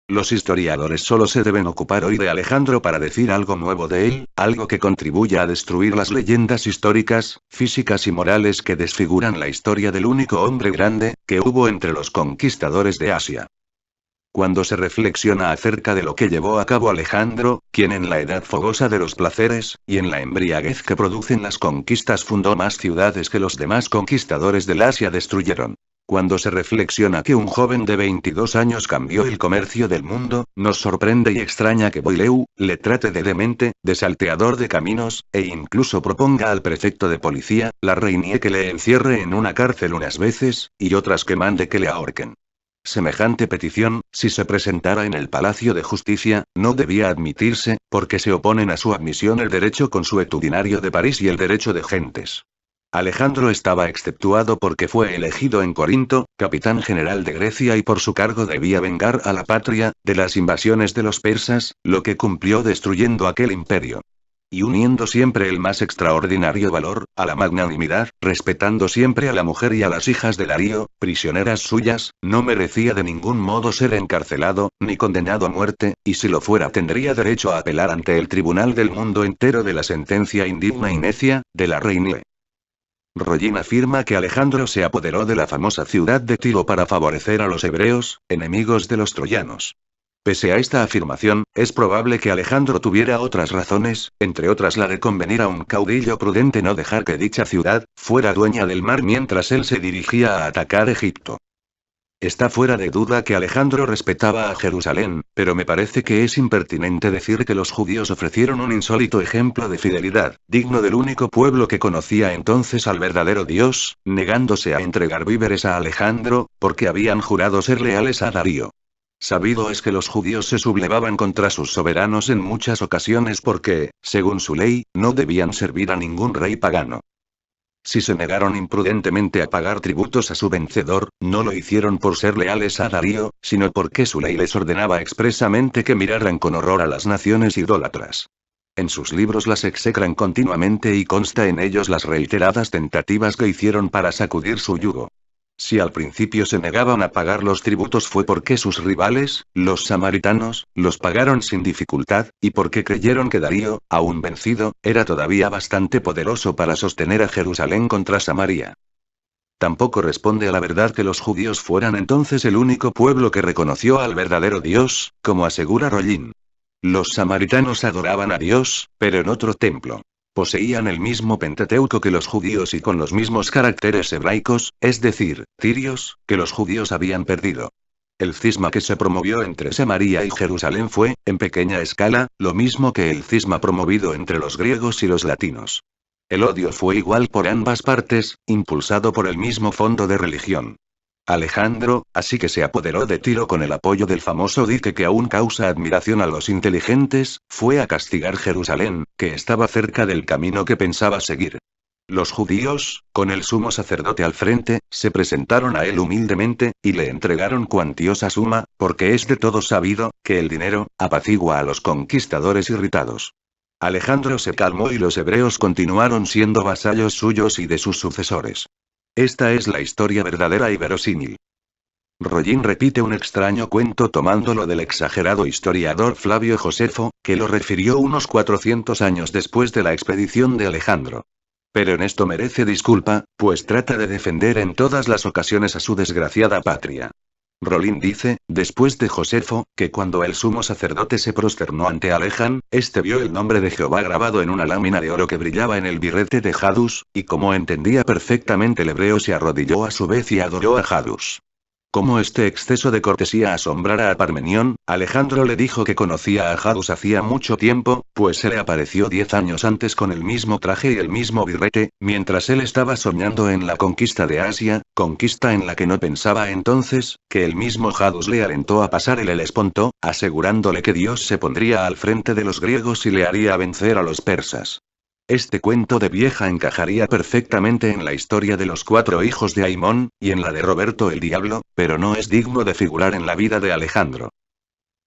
Los historiadores solo se deben ocupar hoy de Alejandro para decir algo nuevo de él, algo que contribuya a destruir las leyendas históricas, físicas y morales que desfiguran la historia del único hombre grande que hubo entre los conquistadores de Asia. Cuando se reflexiona acerca de lo que llevó a cabo Alejandro, quien en la edad fogosa de los placeres, y en la embriaguez que producen las conquistas fundó más ciudades que los demás conquistadores del Asia destruyeron. Cuando se reflexiona que un joven de 22 años cambió el comercio del mundo, nos sorprende y extraña que Boileau le trate de demente, de salteador de caminos, e incluso proponga al prefecto de policía, la Reynie, que le encierre en una cárcel unas veces, y otras que mande que le ahorquen. Semejante petición, si se presentara en el Palacio de Justicia, no debía admitirse, porque se oponen a su admisión el derecho consuetudinario de París y el derecho de gentes. Alejandro estaba exceptuado porque fue elegido en Corinto, capitán general de Grecia, y por su cargo debía vengar a la patria, de las invasiones de los persas, lo que cumplió destruyendo aquel imperio. Y uniendo siempre el más extraordinario valor, a la magnanimidad, respetando siempre a la mujer y a las hijas de Darío, prisioneras suyas, no merecía de ningún modo ser encarcelado, ni condenado a muerte, y si lo fuera tendría derecho a apelar ante el tribunal del mundo entero de la sentencia indigna y necia, de la Reynie. Rollin afirma que Alejandro se apoderó de la famosa ciudad de Tiro para favorecer a los hebreos, enemigos de los troyanos. Pese a esta afirmación, es probable que Alejandro tuviera otras razones, entre otras la de convenir a un caudillo prudente no dejar que dicha ciudad fuera dueña del mar mientras él se dirigía a atacar Egipto. Está fuera de duda que Alejandro respetaba a Jerusalén, pero me parece que es impertinente decir que los judíos ofrecieron un insólito ejemplo de fidelidad, digno del único pueblo que conocía entonces al verdadero Dios, negándose a entregar víveres a Alejandro, porque habían jurado ser leales a Darío. Sabido es que los judíos se sublevaban contra sus soberanos en muchas ocasiones porque, según su ley, no debían servir a ningún rey pagano. Si se negaron imprudentemente a pagar tributos a su vencedor, no lo hicieron por ser leales a Darío, sino porque su ley les ordenaba expresamente que miraran con horror a las naciones idólatras. En sus libros las execran continuamente y consta en ellos las reiteradas tentativas que hicieron para sacudir su yugo. Si al principio se negaban a pagar los tributos fue porque sus rivales, los samaritanos, los pagaron sin dificultad, y porque creyeron que Darío, aún vencido, era todavía bastante poderoso para sostener a Jerusalén contra Samaria. Tampoco responde a la verdad que los judíos fueran entonces el único pueblo que reconoció al verdadero Dios, como asegura Rollin. Los samaritanos adoraban a Dios, pero en otro templo. Poseían el mismo Pentateuco que los judíos y con los mismos caracteres hebraicos, es decir, tirios, que los judíos habían perdido. El cisma que se promovió entre Samaria y Jerusalén fue, en pequeña escala, lo mismo que el cisma promovido entre los griegos y los latinos. El odio fue igual por ambas partes, impulsado por el mismo fondo de religión. Alejandro, así que se apoderó de Tiro con el apoyo del famoso dique que aún causa admiración a los inteligentes, fue a castigar Jerusalén, que estaba cerca del camino que pensaba seguir. Los judíos, con el sumo sacerdote al frente, se presentaron a él humildemente, y le entregaron cuantiosa suma, porque es de todo sabido, que el dinero apacigua a los conquistadores irritados. Alejandro se calmó y los hebreos continuaron siendo vasallos suyos y de sus sucesores. Esta es la historia verdadera y verosímil. Rollin repite un extraño cuento tomándolo del exagerado historiador Flavio Josefo, que lo refirió unos 400 años después de la expedición de Alejandro. Pero en esto merece disculpa, pues trata de defender en todas las ocasiones a su desgraciada patria. Rollin dice, después de Josefo, que cuando el sumo sacerdote se prosternó ante Alejan, este vio el nombre de Jehová grabado en una lámina de oro que brillaba en el birrete de Jadus, y como entendía perfectamente el hebreo se arrodilló a su vez y adoró a Jadus. Como este exceso de cortesía asombrara a Parmenión, Alejandro le dijo que conocía a Jadus hacía mucho tiempo, pues se le apareció 10 años antes con el mismo traje y el mismo birrete, mientras él estaba soñando en la conquista de Asia, conquista en la que no pensaba entonces, que el mismo Jadus le alentó a pasar el Helesponto, asegurándole que Dios se pondría al frente de los griegos y le haría vencer a los persas. Este cuento de vieja encajaría perfectamente en la historia de los 4 hijos de Aimón, y en la de Roberto el Diablo, pero no es digno de figurar en la vida de Alejandro.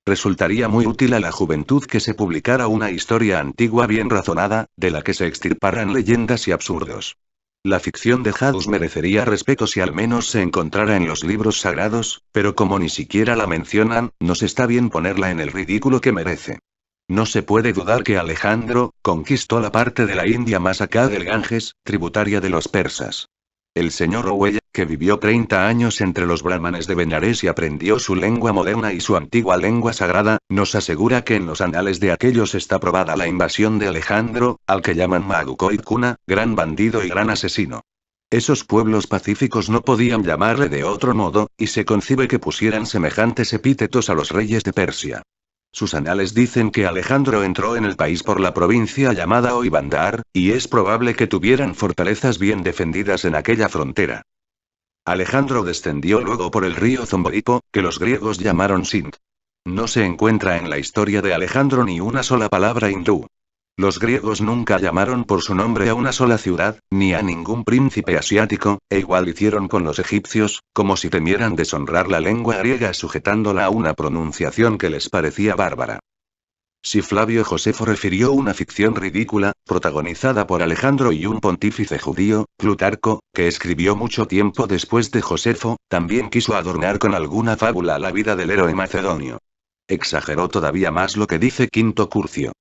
Resultaría muy útil a la juventud que se publicara una historia antigua bien razonada, de la que se extirparan leyendas y absurdos. La ficción de Hadus merecería respeto si al menos se encontrara en los libros sagrados, pero como ni siquiera la mencionan, nos está bien ponerla en el ridículo que merece. No se puede dudar que Alejandro conquistó la parte de la India más acá del Ganges, tributaria de los persas. El señor Oweya, que vivió 30 años entre los brahmanes de Benares y aprendió su lengua moderna y su antigua lengua sagrada, nos asegura que en los anales de aquellos está probada la invasión de Alejandro, al que llaman Magukoid Kuna, gran bandido y gran asesino. Esos pueblos pacíficos no podían llamarle de otro modo, y se concibe que pusieran semejantes epítetos a los reyes de Persia. Sus anales dicen que Alejandro entró en el país por la provincia llamada Oibandar, y es probable que tuvieran fortalezas bien defendidas en aquella frontera. Alejandro descendió luego por el río Zomboripo, que los griegos llamaron Sindh. No se encuentra en la historia de Alejandro ni una sola palabra hindú. Los griegos nunca llamaron por su nombre a una sola ciudad, ni a ningún príncipe asiático, e igual hicieron con los egipcios, como si temieran deshonrar la lengua griega sujetándola a una pronunciación que les parecía bárbara. Si Flavio Josefo refirió una ficción ridícula, protagonizada por Alejandro y un pontífice judío, Plutarco, que escribió mucho tiempo después de Josefo, también quiso adornar con alguna fábula la vida del héroe macedonio. Exageró todavía más lo que dice Quinto Curcio.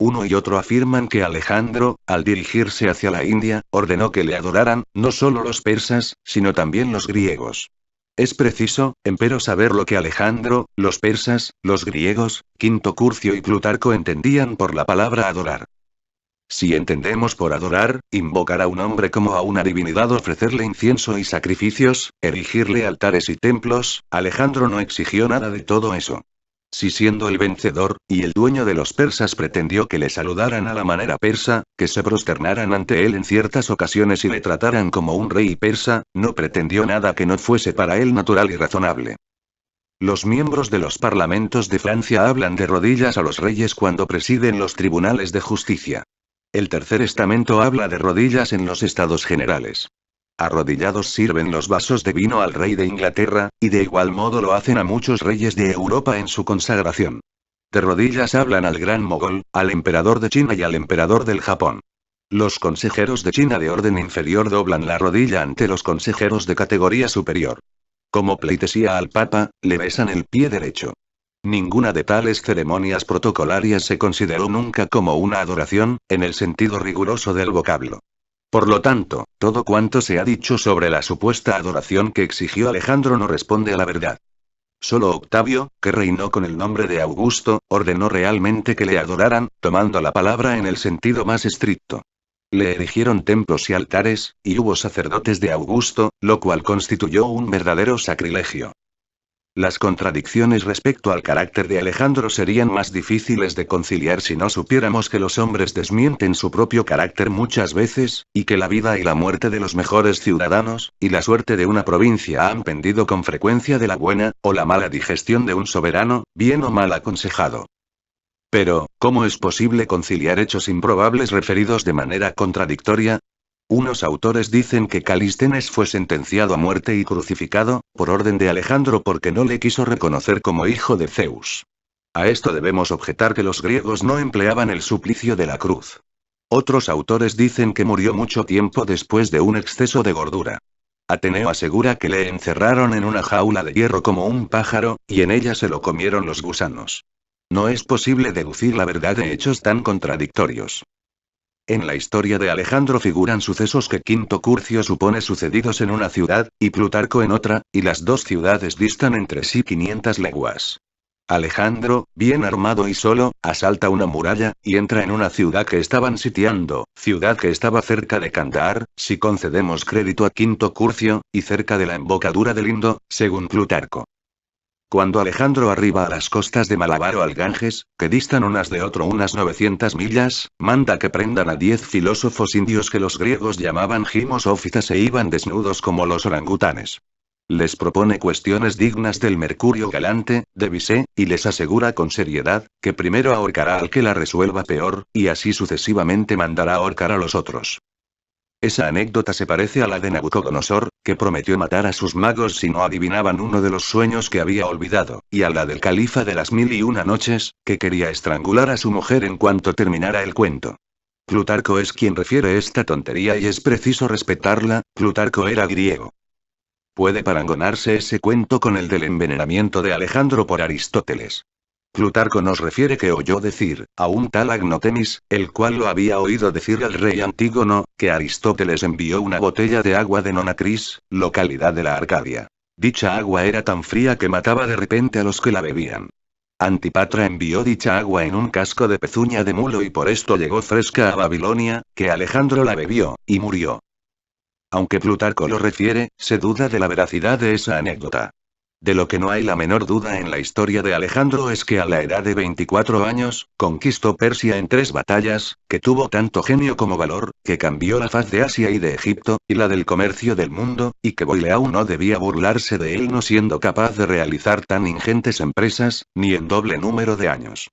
Uno y otro afirman que Alejandro, al dirigirse hacia la India, ordenó que le adoraran, no solo los persas, sino también los griegos. Es preciso, empero, saber lo que Alejandro, los persas, los griegos, Quinto Curcio y Plutarco entendían por la palabra adorar. Si entendemos por adorar, invocar a un hombre como a una divinidad, ofrecerle incienso y sacrificios, erigirle altares y templos, Alejandro no exigió nada de todo eso. Si siendo el vencedor, y el dueño de los persas pretendió que le saludaran a la manera persa, que se prosternaran ante él en ciertas ocasiones y le trataran como un rey persa, no pretendió nada que no fuese para él natural y razonable. Los miembros de los parlamentos de Francia hablan de rodillas a los reyes cuando presiden los tribunales de justicia. El Tercer Estamento habla de rodillas en los estados generales. Arrodillados sirven los vasos de vino al rey de Inglaterra, y de igual modo lo hacen a muchos reyes de Europa en su consagración. De rodillas hablan al gran mogol, al emperador de China y al emperador del Japón. Los consejeros de China de orden inferior doblan la rodilla ante los consejeros de categoría superior. Como pleitesía al papa, le besan el pie derecho. Ninguna de tales ceremonias protocolarias se consideró nunca como una adoración, en el sentido riguroso del vocablo. Por lo tanto, todo cuanto se ha dicho sobre la supuesta adoración que exigió Alejandro no responde a la verdad. Solo Octavio, que reinó con el nombre de Augusto, ordenó realmente que le adoraran, tomando la palabra en el sentido más estricto. Le erigieron templos y altares, y hubo sacerdotes de Augusto, lo cual constituyó un verdadero sacrilegio. Las contradicciones respecto al carácter de Alejandro serían más difíciles de conciliar si no supiéramos que los hombres desmienten su propio carácter muchas veces, y que la vida y la muerte de los mejores ciudadanos, y la suerte de una provincia han pendido con frecuencia de la buena, o la mala digestión de un soberano, bien o mal aconsejado. Pero, ¿cómo es posible conciliar hechos improbables referidos de manera contradictoria? Unos autores dicen que Calístenes fue sentenciado a muerte y crucificado, por orden de Alejandro porque no le quiso reconocer como hijo de Zeus. A esto debemos objetar que los griegos no empleaban el suplicio de la cruz. Otros autores dicen que murió mucho tiempo después de un exceso de gordura. Ateneo asegura que le encerraron en una jaula de hierro como un pájaro, y en ella se lo comieron los gusanos. No es posible deducir la verdad de hechos tan contradictorios. En la historia de Alejandro figuran sucesos que Quinto Curcio supone sucedidos en una ciudad, y Plutarco en otra, y las dos ciudades distan entre sí 500 leguas. Alejandro, bien armado y solo, asalta una muralla, y entra en una ciudad que estaban sitiando, ciudad que estaba cerca de Kandahar, si concedemos crédito a Quinto Curcio, y cerca de la embocadura del Indo, según Plutarco. Cuando Alejandro arriba a las costas de Malabar o al Ganges, que distan unas de otro unas 900 millas, manda que prendan a 10 filósofos indios que los griegos llamaban gimosófitas e iban desnudos como los orangutanes. Les propone cuestiones dignas del Mercurio galante, de Visé, y les asegura con seriedad, que primero ahorcará al que la resuelva peor, y así sucesivamente mandará ahorcar a los otros. Esa anécdota se parece a la de Nabucodonosor, que prometió matar a sus magos si no adivinaban uno de los sueños que había olvidado, y a la del califa de las 1001 noches, que quería estrangular a su mujer en cuanto terminara el cuento. Plutarco es quien refiere esta tontería y es preciso respetarla, Plutarco era griego. Puede parangonarse ese cuento con el del envenenamiento de Alejandro por Aristóteles. Plutarco nos refiere que oyó decir, a un tal Agnotemis, el cual lo había oído decir al rey Antígono, que Aristóteles envió una botella de agua de Nonacris, localidad de la Arcadia. Dicha agua era tan fría que mataba de repente a los que la bebían. Antipatra envió dicha agua en un casco de pezuña de mulo y por esto llegó fresca a Babilonia, que Alejandro la bebió, y murió. Aunque Plutarco lo refiere, se duda de la veracidad de esa anécdota. De lo que no hay la menor duda en la historia de Alejandro es que a la edad de 24 años, conquistó Persia en 3 batallas, que tuvo tanto genio como valor, que cambió la faz de Asia y de Egipto, y la del comercio del mundo, y que Boileau no debía burlarse de él no siendo capaz de realizar tan ingentes empresas, ni en doble número de años.